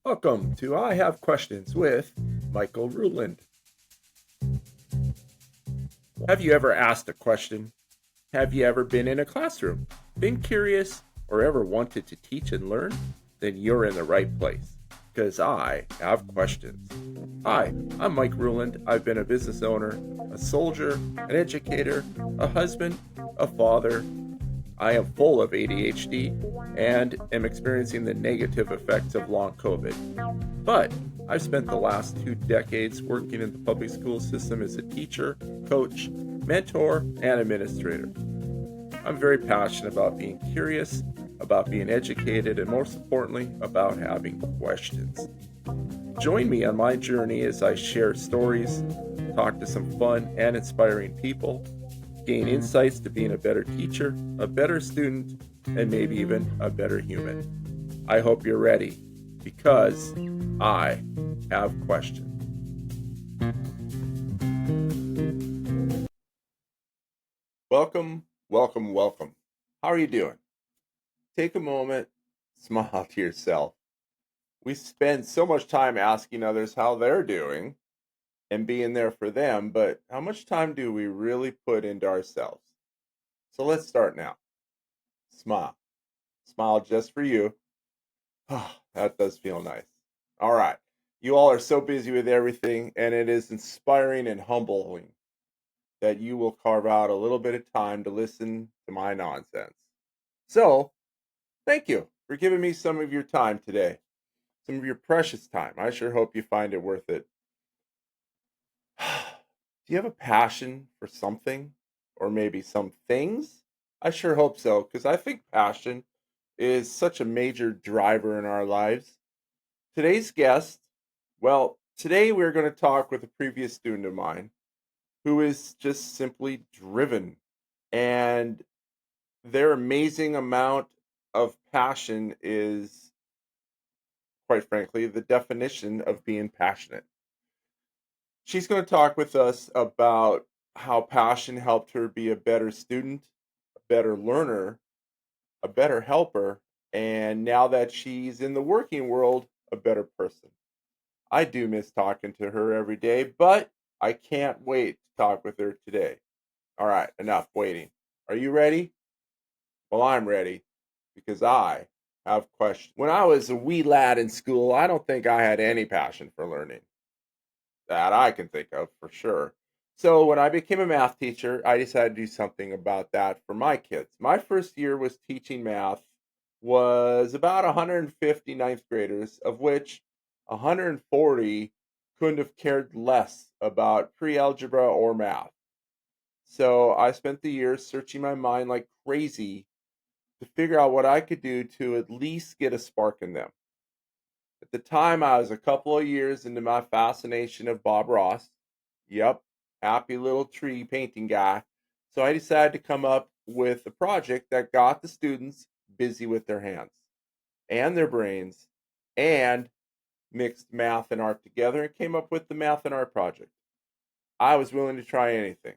Welcome to I Have Questions with Michael Ruland. Have you ever asked a question? Have you ever been in a classroom, been curious, or ever wanted to teach and learn? Then you're in the right place, because I have questions. Hi, I'm Mike Ruland. I've been a business owner, a soldier, an educator, a husband, a father. I am full of ADHD and am experiencing the negative effects of long COVID. But I've spent the last 2 decades working in the public school system as a teacher, coach, mentor, and administrator. I'm very passionate about being curious, about being educated, and most importantly, about having questions. Join me on my journey as I share stories, talk to some fun and inspiring people, gain insights to being a better teacher, a better student, and maybe even a better human. I hope you're ready because I have questions. Welcome. How are you doing? Take a moment, smile to yourself. We spend so much time asking others how they're doing and being there for them, but how much time do we really put into ourselves? So let's start now. Smile. Smile just for you. That does feel nice. All right. You all are so busy with everything, and it is inspiring and humbling that you will carve out a little bit of time to listen to my nonsense. So, thank you for giving me some of your time today, some of your precious time. I sure hope you find it worth it. Do you have a passion for something or maybe some things? I sure hope so, because I think passion is such a major driver in our lives. Today's guest, well, today we're going to talk with a previous student of mine who is just simply driven. And their amazing amount of passion is, quite frankly, the definition of being passionate. She's going to talk with us about how passion helped her be a better student, a better learner, a better helper, and now that she's in the working world, a better person. I do miss talking to her every day, but I can't wait to talk with her today. All right, enough waiting. Are you ready? Well, I'm ready because I have questions. When I was a wee lad in school, I don't think I had any passion for learning that I can think of for sure. So when I became a math teacher, I decided to do something about that for my kids. My first year was teaching math was about 150 ninth graders, of which 140 couldn't have cared less about pre-algebra or math. So I spent the year searching my mind like crazy to figure out what I could do to at least get a spark in them. At the time, I was a couple of years into my fascination of Bob Ross. Yep, happy little tree painting guy. So I decided to come up with a project that got the students busy with their hands and their brains and mixed math and art together and came up with the math and art project. I was willing to try anything,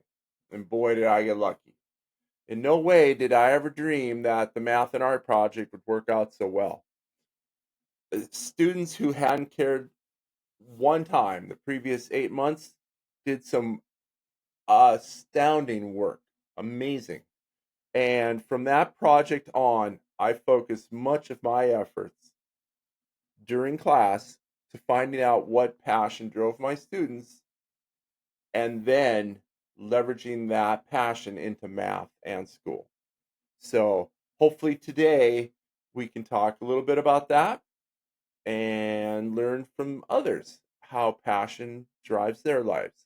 and boy, did I get lucky. In no way did I ever dream that the math and art project would work out so well. Students who hadn't cared one time the previous 8 months did some astounding work. Amazing. And from that project on, I focused much of my efforts during class to finding out what passion drove my students and then leveraging that passion into math and school. So hopefully today we can talk a little bit about that and learn from others how passion drives their lives.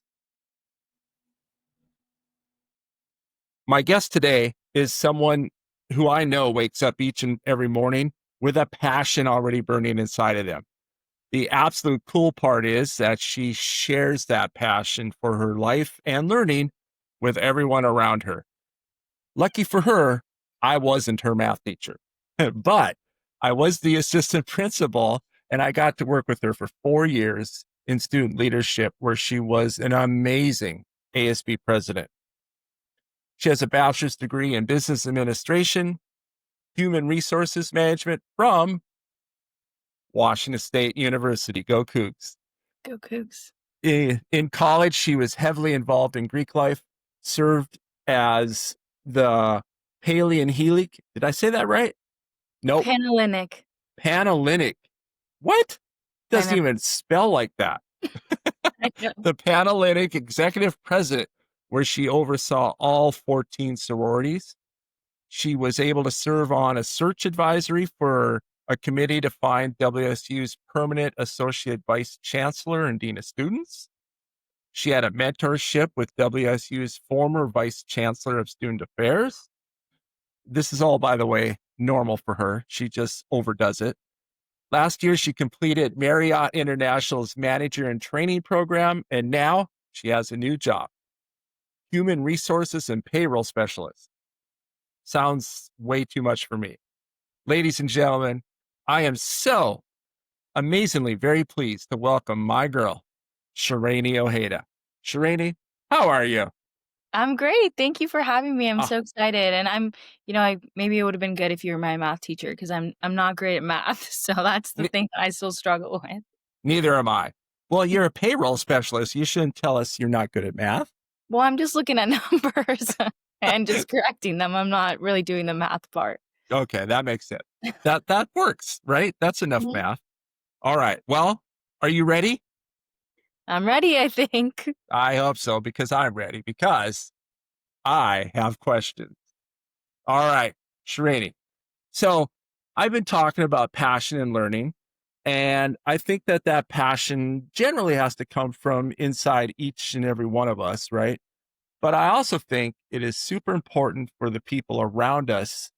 My guest today is someone who I know wakes up each and every morning with a passion already burning inside of them. The absolute cool part is that she shares that passion for her life and learning with everyone around her. Lucky for her, I wasn't her math teacher, but I was the assistant principal and I got to work with her for 4 years in student leadership, where she was an amazing ASB president. She has a bachelor's degree in business administration, human resources management from Washington State University. Go Cougs. Go Cougs. In college, she was heavily involved in Greek life, served as the Palean Did I say that right? Nope. Panhellenic. Panhellenic. What? I Doesn't know. even spell like that. I know. The Panhellenic executive president, where she oversaw all 14 sororities. She was able to serve on a search advisory for a committee to find WSU's permanent associate vice chancellor and dean of students. She had a mentorship with WSU's former vice chancellor of student affairs. This is all, by the way, normal for her. She just overdoes it. Last year, she completed Marriott International's manager and training program, and now she has a new job, human resources and payroll specialist. Sounds way too much for me. Ladies and gentlemen, I am so amazingly very pleased to welcome my girl, Shirani Ojeda. Shirani, how are you? I'm great. Thank you for having me. I'm Ah, so excited. And I maybe it would have been good if you were my math teacher because I'm not great at math. So that's the ne- thing that I still struggle with. neither am I. Well, you're a payroll specialist. You shouldn't tell us you're not good at math. Well, I'm just looking at numbers and just correcting them. I'm not really doing the math part. Okay, that makes sense. That works, right? That's enough Mhm. math. All right. Well, are you ready? I'm ready, I think. I hope so because I'm ready because I have questions. All right, Shirani. So I've been talking about passion and learning, and I think that that passion generally has to come from inside each and every one of us, right? But I also think it is super important for the people around us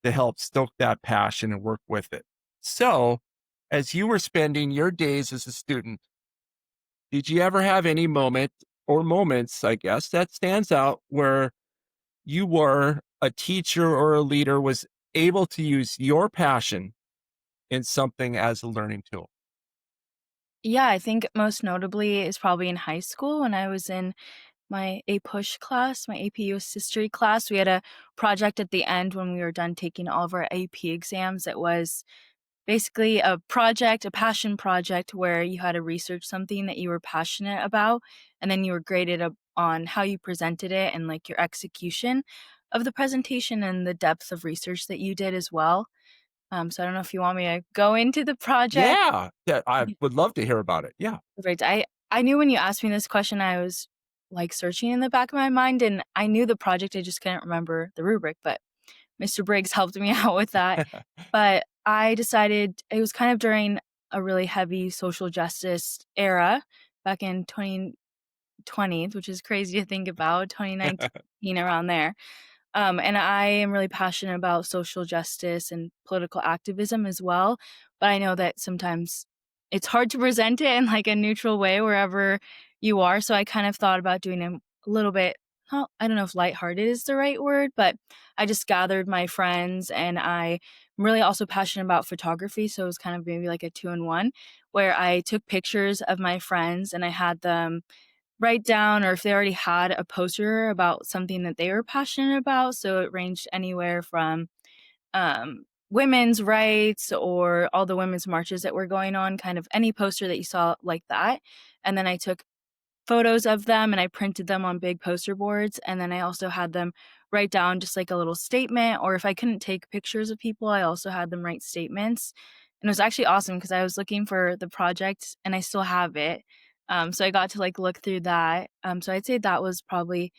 to help stoke that passion and work with it. So, as you were spending your days as a student, did you ever have any moment or moments, I guess, that stands out where you were a teacher or a leader was able to use your passion in something as a learning tool? Yeah, I think most notably is probably in high school when I was in my APUSH class, my AP US History class. We had a project at the end when we were done taking all of our AP exams. It was basically a project, a passion project where you had to research something that you were passionate about, and then you were graded on how you presented it and like your execution of the presentation and the depth of research that you did as well. So I don't know if you want me to go into the project. Yeah, yeah, I would love to hear about it. Yeah. Right. I knew when you asked me this question, I was like searching in the back of my mind, and I knew the project. I just couldn't remember the rubric, but Mr. Briggs helped me out with that. But I decided it was kind of during a really heavy social justice era back in 2020, which is crazy to think about, 2019 around there. And I am really passionate about social justice and political activism as well. But I know that sometimes it's hard to present it in like a neutral way wherever you are. So I kind of thought about doing a little bit, I don't know if lighthearted is the right word, but I just gathered my friends and I'm really also passionate about photography. So it was kind of maybe like a two in one where I took pictures of my friends and I had them write down or if they already had a poster about something that they were passionate about. So it ranged anywhere from women's rights or all the women's marches that were going on, kind of any poster that you saw like that. And then I took photos of them and I printed them on big poster boards. And then I also had them write down just like a little statement. Or if I couldn't take pictures of people, I also had them write statements. And it was actually awesome because I was looking for the project and I still have it. So I got to like look through that. So I'd say that was probably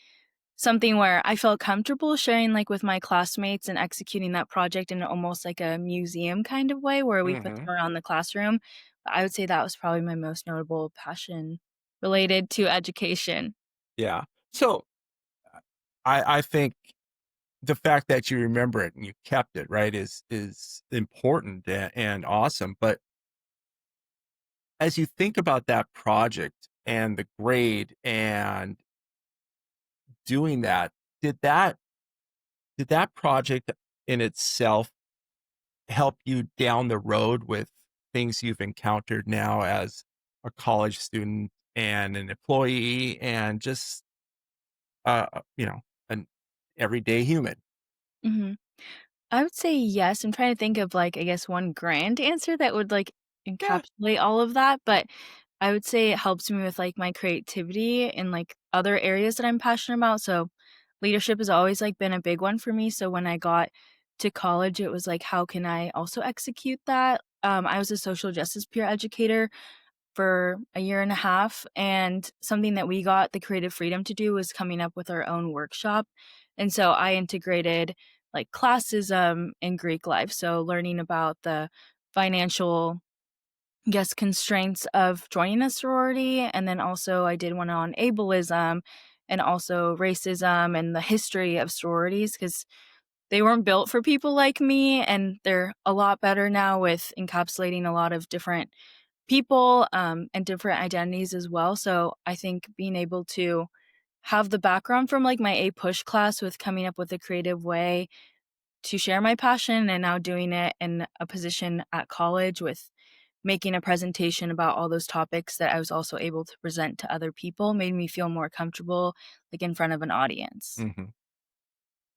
something where I felt comfortable sharing like with my classmates and executing that project in almost like a museum kind of way where we put Hmm. them around the classroom. I would say that was probably my most notable passion related to education. Yeah. So I think the fact that you remember it and you kept it, right, is important and awesome. But as you think about that project and the grade and doing that, did that did that project in itself help you down the road with things you've encountered now as a college student and an employee and just an everyday human? Mhm. I would say yes. I'm trying to think of like I guess one grand answer that would like Yeah. encapsulate all of that, but I would say it helps me with, like, my creativity in, like, other areas that I'm passionate about, so leadership has always, like, been a big one for me, so when I got to college, it was like, how can I also execute that? I was a social justice peer educator for a year and a half, and something that we got the creative freedom to do was coming up with our own workshop, and so I integrated, like, classism in Greek life, so learning about the financial, I guess, constraints of joining a sorority, and then also I did one on ableism and also racism and the history of sororities because they weren't built for people like me, and they're a lot better now with encapsulating a lot of different people, and different identities as well, so I think being able to have the background from, like, my APUSH class with coming up with a creative way to share my passion and now doing it in a position at college with making a presentation about all those topics that I was also able to present to other people made me feel more comfortable, like, in front of an audience. Mhm.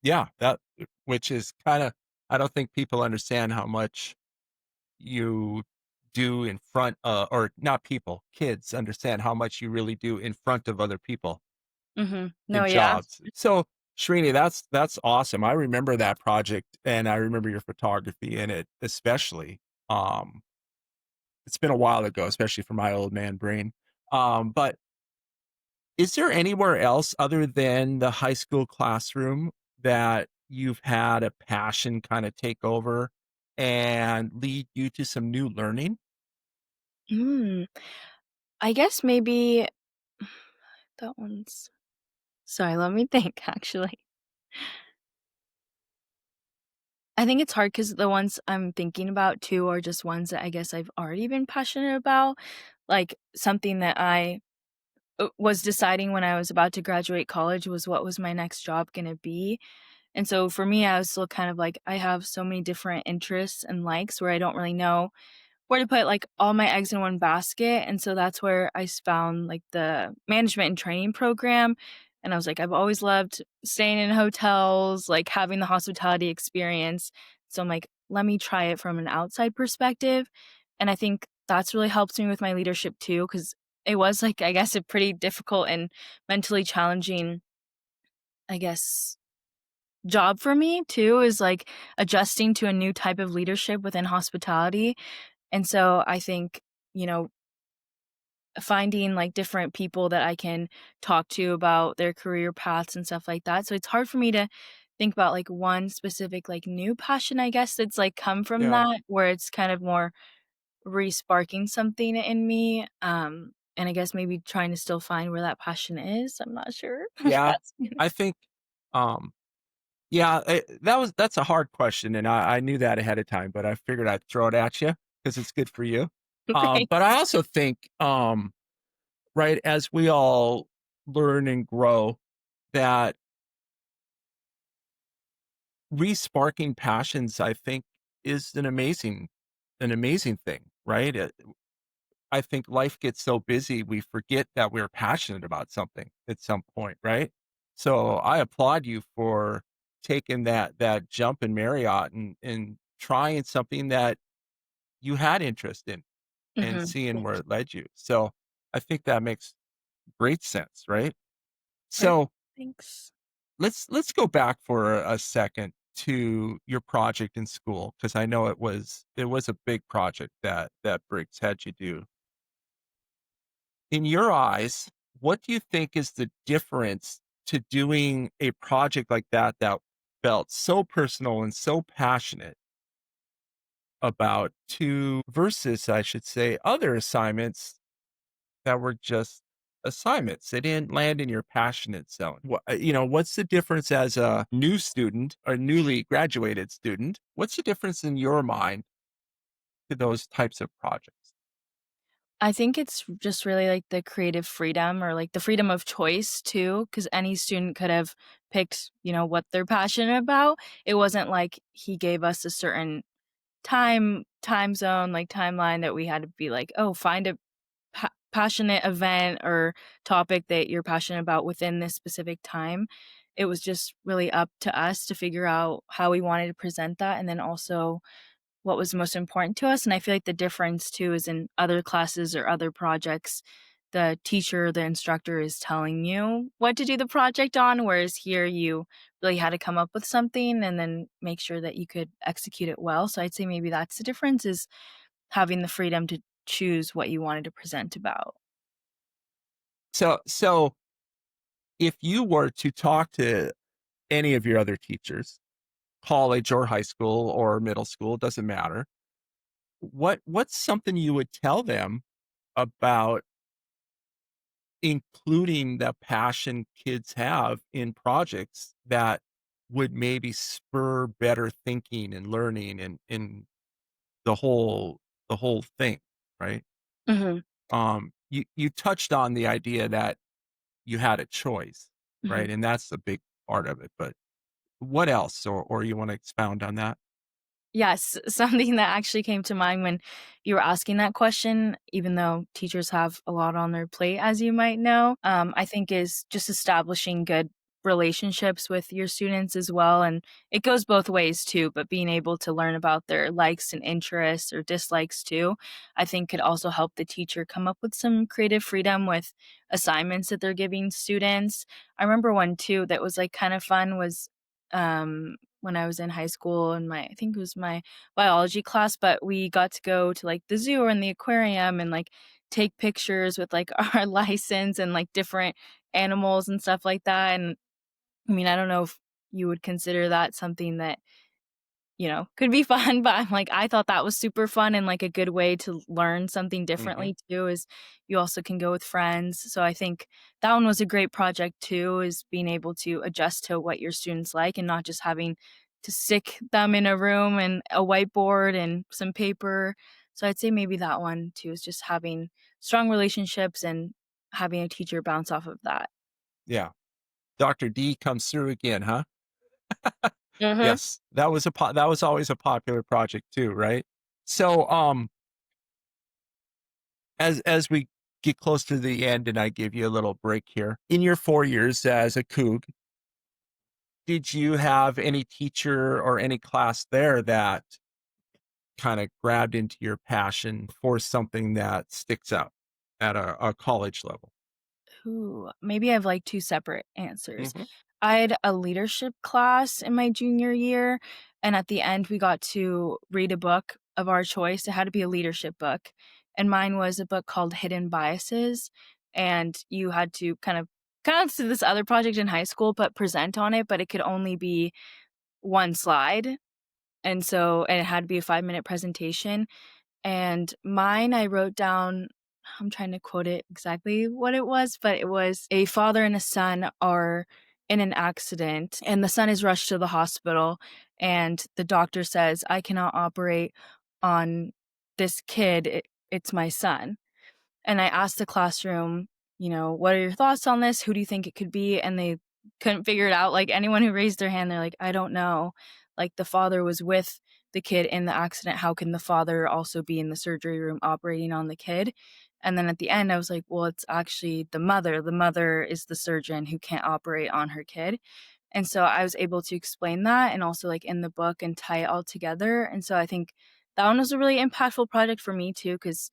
Yeah, that which is kinda I don't think people understand how much you do in front, or not people, kids understand how much you really do in front of other people Mhm. in No, yeah. jobs. So, Srini, that's awesome. I remember that project, and I remember your photography in it, especially. Um, it's been a while ago, especially for my old man brain. But is there anywhere else other than the high school classroom that you've had a passion kinda take over and lead you to some new learning? Mm, I guess maybe that one's sorry, let me think, actually. I think it's hard because the ones I'm thinking about too are just ones that I guess I've already been passionate about, like, something that I was deciding when I was about to graduate college was what was my next job gonna be, and so for me, I was still kind of like, I have so many different interests and likes where I don't really know where to put, like, all my eggs in one basket, and so that's where found, like, the management and training program, and I was like, I've always loved staying in hotels, like, having the hospitality experience, so I'm like, "Let me try it from an outside perspective," and I think that's really helped me with my leadership too, because it was, like, I guess, a pretty difficult and mentally challenging, I guess, job for me too, is, like, adjusting to a new type of leadership within hospitality, and so I think, you know, finding, like, different people that I can talk to about their career paths and stuff like that. So it's hard for me to think about, like, one specific, like, new passion, I guess, that's, like, come from Yeah. that, where it's kind of more re-sparking something in me, and I guess maybe trying to still find where that passion is. I'm not sure if Yeah, that's I think, um yeah, that's a hard question, and I knew that ahead of time, but I figured I'd throw it at you because it's good for you. But I Thanks. also think, right, as we all learn and grow, that re-sparking passions, I think, is an amazing thing, right? I think life gets so busy, we forget that we're passionate about something at some point, right? So I applaud you for taking that jump in Marriott and trying something that you had interest in and Mhm. seeing where Thanks. it led you. So I think that makes great sense, right? Right. So Thanks. let's go back for a second to your project in school because I know it was a big project that Briggs had you do. In your eyes, what do you think is the difference to doing a project like that felt so personal and so passionate about to versus, I should say, other assignments that were just assignments? They didn't land in your passionate zone. What's the difference as a new student or newly graduated student? What's the difference in your mind to those types of projects? I think it's just really, like, the creative freedom or, like, the freedom of choice too, because any student could have picked, what they're passionate about. It wasn't like he gave us a certain time zone, like, timeline that we had to be like, "Oh, find a passionate event or topic that you're passionate about within this specific time." It was just really up to us to figure out how we wanted to present that, and then also what was most important to us. And I feel like the difference too is in other classes or other projects, the teacher, the instructor is telling you what to do the project on, whereas here you really had to come up with something and then make sure that you could execute it well. So I'd say maybe that's the difference, is having the freedom to choose what you wanted to present about. So if you were to talk to any of your other teachers, college or high school or middle school, doesn't matter, what's something you would tell them about including the passion kids have in projects that would maybe spur better thinking and learning and the whole thing, right? Mhm, You touched on the idea that you had a choice, mhm. right? And that's a big part of it. But what else, or you want to expound on that? Yes, something that actually came to mind when you were asking that question, even though teachers have a lot on their plate, as you might know, I think is just establishing good relationships with your students as well. And it goes both ways too, but being able to learn about their likes and interests or dislikes too, I think could also help the teacher come up with some creative freedom with assignments that they're giving students. I remember one too that was like kind of fun was when I was in high school in my, I think it was my biology class, but we got to go to like the zoo and the aquarium and like take pictures with like our license and like different animals and stuff like that. And I mean, I don't know if you would consider that something that, could be fun, but I'm like, I thought that was super fun and like a good way to learn something Hmm. differently too, is you also can go with friends. So I think that one was a great project too, is being able to adjust to what your students like and not just having to stick them in a room and a whiteboard and some paper. So I'd say maybe that one too is just having strong relationships and having a teacher bounce off of that. Yeah, Dr. D comes through again, huh? Mhm. Yes, that was always a popular project too, right? So, as we get close to the end, and I give you a little break here, in your 4 years as a Coug, did you have any teacher or any class there that kind of grabbed into your passion for something that sticks out at a college level? Ooh, maybe I have like two separate answers. Hmm. I had a leadership class in my junior year, and at the end, we got to read a book of our choice. It had to be a leadership book, and mine was a book called Hidden Biases. And you had to kind of do this other project in high school, but present on it, but it could only be one slide. And it had to be a 5-minute presentation. And mine, I wrote down, I'm trying to quote it exactly what it was, but it was a father and a son are in an accident, and the son is rushed to the hospital. And the doctor says, I cannot operate on this kid. It's my son. And I asked the classroom, what are your thoughts on this? Who do you think it could be? And they couldn't figure it out. Like anyone who raised their hand, they're like, I don't know. Like the father was with the kid in the accident. How can the father also be in the surgery room operating on the kid? And then at the end, I was like, well, it's actually the mother. The mother is the surgeon who can't operate on her kid. And so I was able to explain that and also like in the book and tie it all together. And so I think that one was a really impactful project for me too, because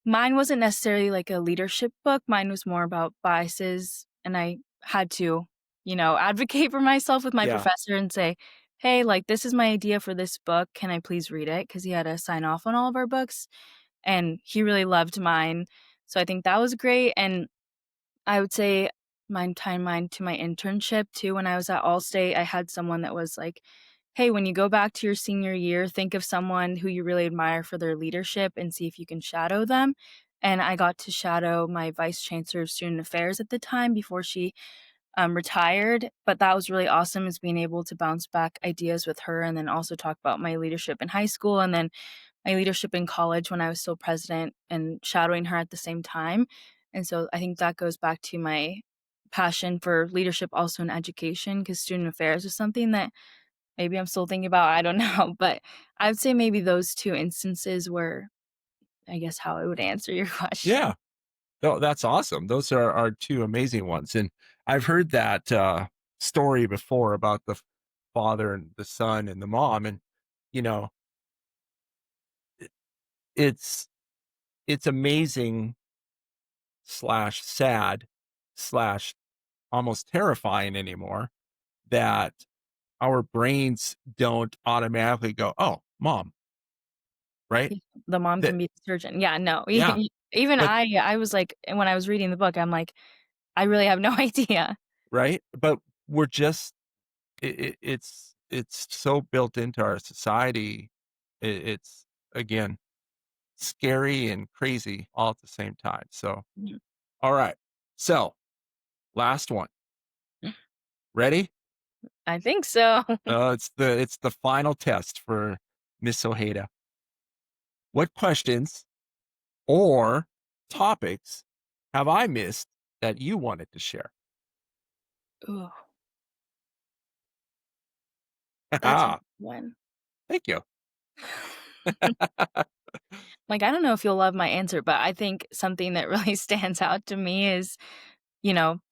mine wasn't necessarily like a leadership book, mine was more about biases, and I had to, advocate for myself with my Yeah. professor and say, "Hey, like, this is my idea for this book, can I please read it?" Because he had to sign off on all of our books, and he really loved mine, so I think that was great. And I would say mine to my internship too. When I was at Allstate, I had someone that was like, "Hey, when you go back to your senior year, think of someone who you really admire for their leadership and see if you can shadow them." And I got to shadow my vice chancellor of student affairs at the time before she retired. But that was really awesome, is being able to bounce back ideas with her and then also talk about my leadership in high school and then my leadership in college when I was still president and shadowing her at the same time. And so I think that goes back to my passion for leadership also in education, because student affairs is something that maybe I'm still thinking about. I don't know. But I would say maybe those two instances were, I guess, how I would answer your question. Yeah. Oh, that's awesome. Those are two amazing ones, and I've heard that story before about the father and the son and the mom, and you know it's amazing slash sad slash almost terrifying anymore that our brains don't automatically go, "Oh, mom," right? The mom That can be the surgeon. Yeah, no. yeah, Even but I was like, when I was reading the book, I'm like, I really have no idea. right? But we're just it's so built into our society. It's again scary and crazy all at the same time. So, Mhm. all right. So, last one. Ready? I think so. It's the final test for Miss Ojeda. What questions or topics have I missed that you wanted to share? Ooh, that's a Ah, good one. thank you. Like, I don't know if you'll love my answer, but I think something that really stands out to me is,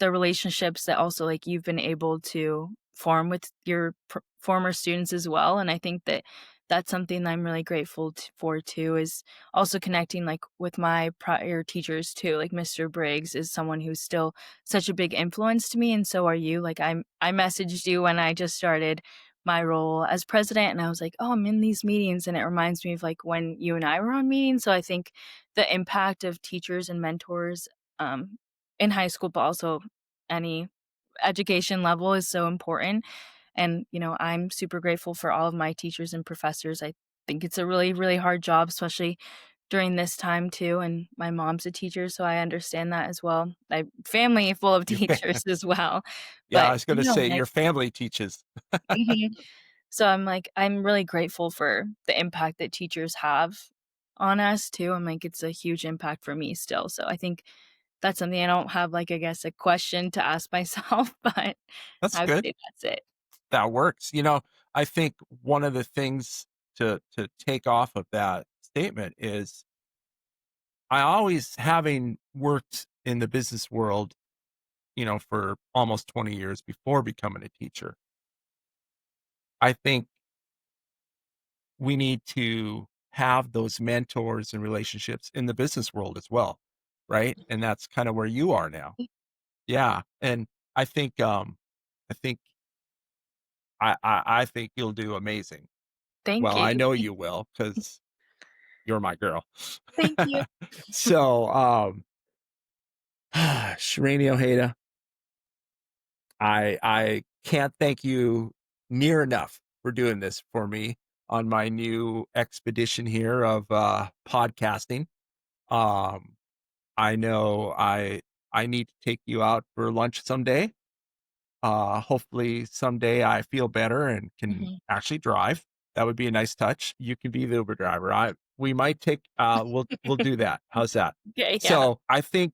the relationships that also, like, you've been able to form with your former students as well. And I think that that's something that I'm really grateful for too, is also connecting like with my prior teachers too. Like Mr. Briggs is someone who's still such a big influence to me, and so are you. Like I messaged you when I just started my role as president, and I was like, oh, I'm in these meetings, and it reminds me of like when you and I were on meetings. So I think the impact of teachers and mentors, um, in high school, but also any education level, is so important. And, I'm super grateful for all of my teachers and professors. I think it's a really, really hard job, especially during this time too. And my mom's a teacher, so I understand that as well. My family full of Your teachers as well. yeah, I But, was gonna say like your family teaches. mhm. So I'm like, I'm really grateful for the impact that teachers have on us too. I'm like, it's a huge impact for me still. So I think that's something I don't have, like, I guess, a question to ask myself, but That's I would good. say that's it. That works. I think one of the things to take off of that statement is I always having worked in the business world, for almost 20 years before becoming a teacher. I think we need to have those mentors and relationships in the business world as well, right? And that's kind of where you are now. Yeah, and I think I think I think you'll do amazing. Thank Well, I you. know you will because you're my girl. Thank you. So, Sharini Ojeda, I can't thank you near enough for doing this for me on my new expedition here of podcasting. Um, I know I need to take you out for lunch someday. Hopefully someday I feel better and can Mhm. actually drive. That would be a nice touch. You can be the Uber driver. We might take we'll do that. How's that? Okay, yeah. So I think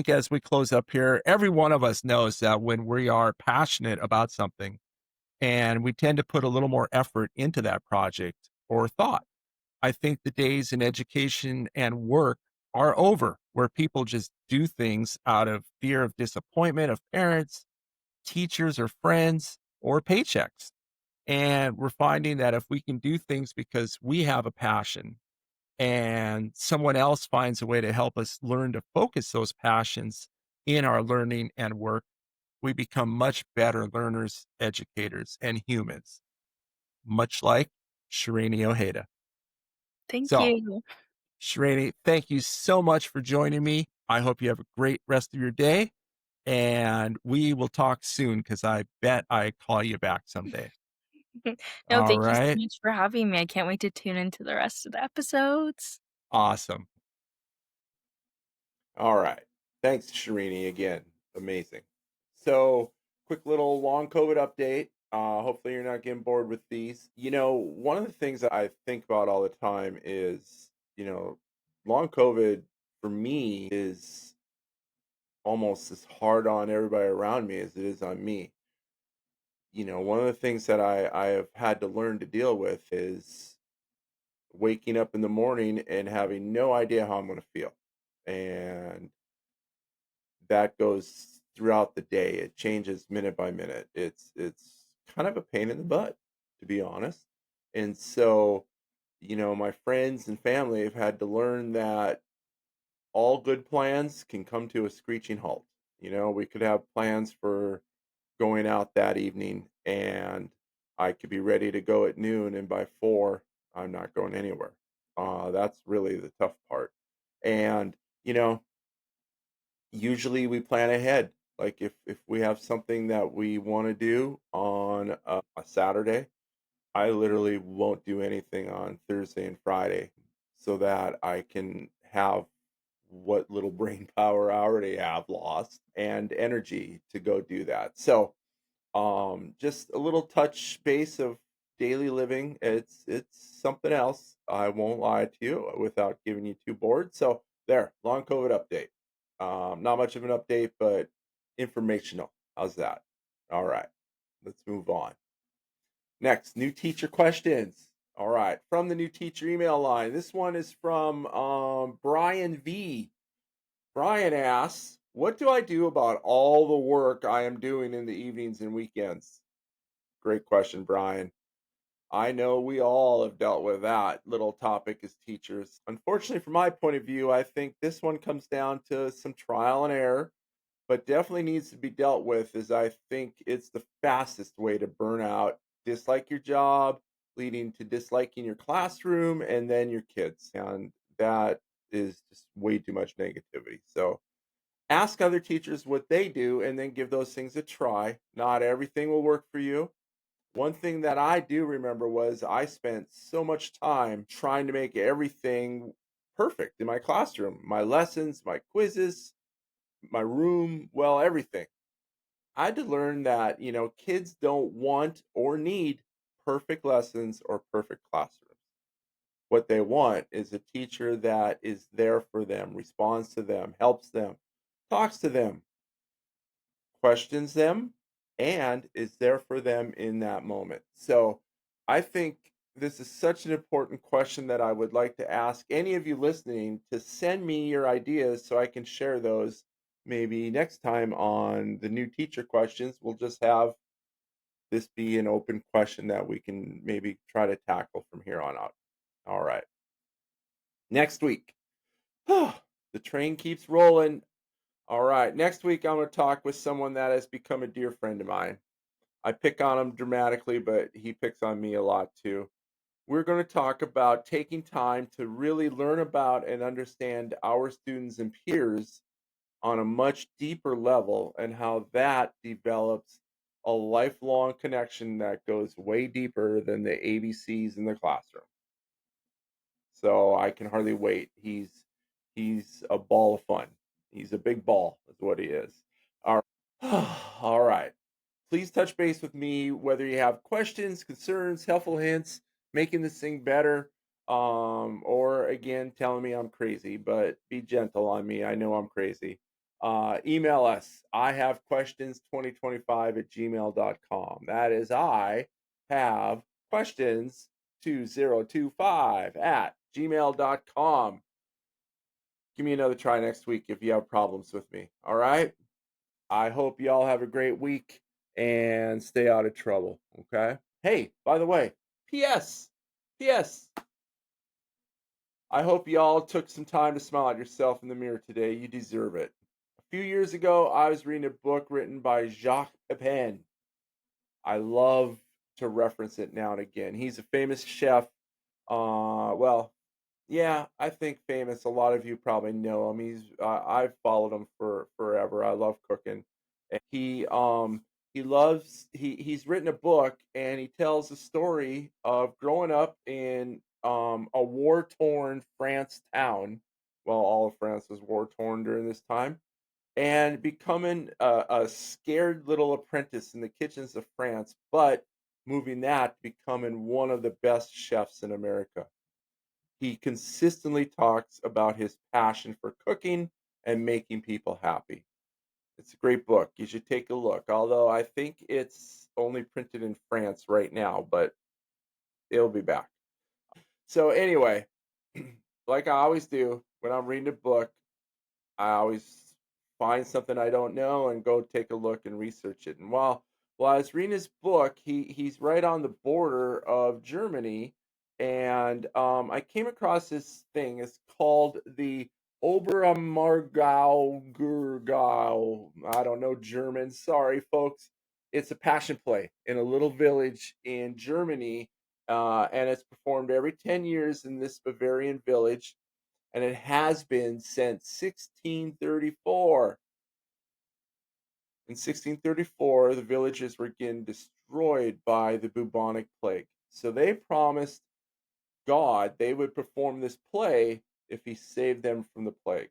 as we close up here, every one of us knows that when we are passionate about something and we tend to put a little more effort into that project or thought, I think the days in education and work are over where people just do things out of fear of disappointment of parents, teachers, or friends, or paychecks. And we're finding that if we can do things because we have a passion and someone else finds a way to help us learn to focus those passions in our learning and work, we become much better learners, educators, and humans, much like Sharini Ojeda. Thank So, you. Sharini, thank you so much for joining me. I hope you have a great rest of your day, and we will talk soon because I bet I call you back someday. No, All thank you so right. much for having me. I can't wait to tune into the rest of the episodes. Awesome. All right. Thanks, Sharini, again. Amazing. So, quick little long COVID update. Hopefully, you're not getting bored with these. One of the things that I think about all the time is, long COVID for me is almost as hard on everybody around me as it is on me. One of the things that I have had to learn to deal with is waking up in the morning and having no idea how I'm going to feel. And that goes throughout the day. It changes minute by minute. It's kind of a pain in the butt, to be honest. And so My friends and family have had to learn that all good plans can come to a screeching halt. We could have plans for going out that evening, and I could be ready to go at noon, and by 4, I'm not going anywhere. That's really the tough part. And, you know, usually we plan ahead. Like if we have something that we want to do on a Saturday, I literally won't do anything on Thursday and Friday so that I can have what little brain power I already have lost and energy to go do that. So, just a little touch base of daily living. It's something else. I won't lie to you without giving you too bored. So there, long COVID update. Not much of an update, but informational. How's that? All right, let's move on. Next, new teacher questions. All right, from the new teacher email line. This one is from Brian V. Brian asks, "What do I do about all the work I am doing in the evenings and weekends?" Great question, Brian. I know we all have dealt with that little topic as teachers. Unfortunately, from my point of view, I think this one comes down to some trial and error, but definitely needs to be dealt with, as I think it's the fastest way to burn out, dislike your job, leading to disliking your classroom and then your kids. And that is just way too much negativity. So ask other teachers what they do and then give those things a try. Not everything will work for you. One thing that I do remember was I spent so much time trying to make everything perfect in my classroom, my lessons, my quizzes, my room, well, everything. I had to learn that, kids don't want or need perfect lessons or perfect classrooms. What they want is a teacher that is there for them, responds to them, helps them, talks to them, questions them, and is there for them in that moment. So I think this is such an important question that I would like to ask any of you listening to send me your ideas so I can share those maybe next time on the new teacher questions. We'll just have this be an open question that we can maybe try to tackle from here on out. All right. Next week. The train keeps rolling. All right. Next week, I'm going to talk with someone that has become a dear friend of mine. I pick on him dramatically, but he picks on me a lot too. We're going to talk about taking time to really learn about and understand our students and peers on a much deeper level and how that develops a lifelong connection that goes way deeper than the ABCs in the classroom. So I can hardly wait. He's a ball of fun. He's a big ball, is what he is. All right. All right. Please touch base with me whether you have questions, concerns, helpful hints, making this thing better, or again, telling me I'm crazy, but be gentle on me. I know I'm crazy. Email us. I have questions 2025 at gmail.com. That is I have questions 2025 at gmail.com. Give me another try next week if you have problems with me. All right. I hope y'all have a great week and stay out of trouble. Okay. Hey, by the way, P.S. P.S. I hope y'all took some time to smile at yourself in the mirror today. You deserve it. A few years ago, I was reading a book written by Jacques Pepin. I love to reference it now and again. He's a famous chef. Well, yeah, I think famous. A lot of you probably know him. I've followed him for forever. I love cooking. He's written a book and he tells the story of growing up in a war torn France town. Well, all of France was war torn during this time, and becoming a scared little apprentice in the kitchens of France, but moving that to becoming one of the best chefs in America. He consistently talks about his passion for cooking and making people happy. It's a great book. You should take a look. Although I think it's only printed in France right now, but it'll be back. So anyway, like I always do when I'm reading a book, I always find something I don't know and go take a look and research it. And while I was reading his book, he's right on the border of Germany, and I came across this thing. It's called the Oberammergau. I don't know German. Sorry, folks. It's a passion play in a little village in Germany, and it's performed every 10 years in this Bavarian village, and it has been since 1634. In 1634, the villages were again destroyed by the bubonic plague. So they promised God they would perform this play if he saved them from the plague.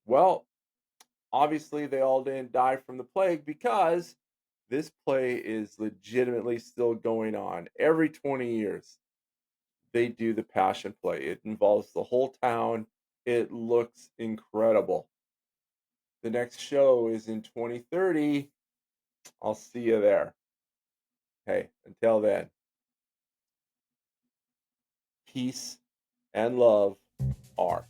Well, obviously they all didn't die from the plague because this play is legitimately still going on. Every 20 years, they do the Passion Play. It involves the whole town. It looks incredible. The next show is in 2030. I'll see you there. Hey, until then, peace and love are.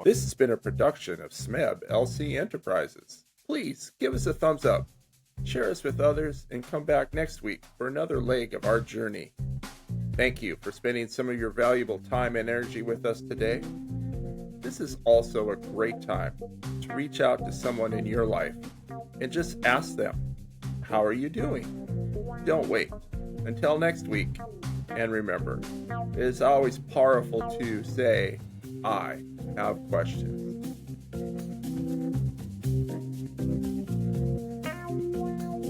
This has been a production of SMEB LC Enterprises. Please give us a thumbs up, share us with others, and come back next week for another leg of our journey. Thank you for spending some of your valuable time and energy with us today. This is also a great time to reach out to someone in your life and just ask them, how are you doing? Don't wait until next week. And remember, it is always powerful to say, I have questions.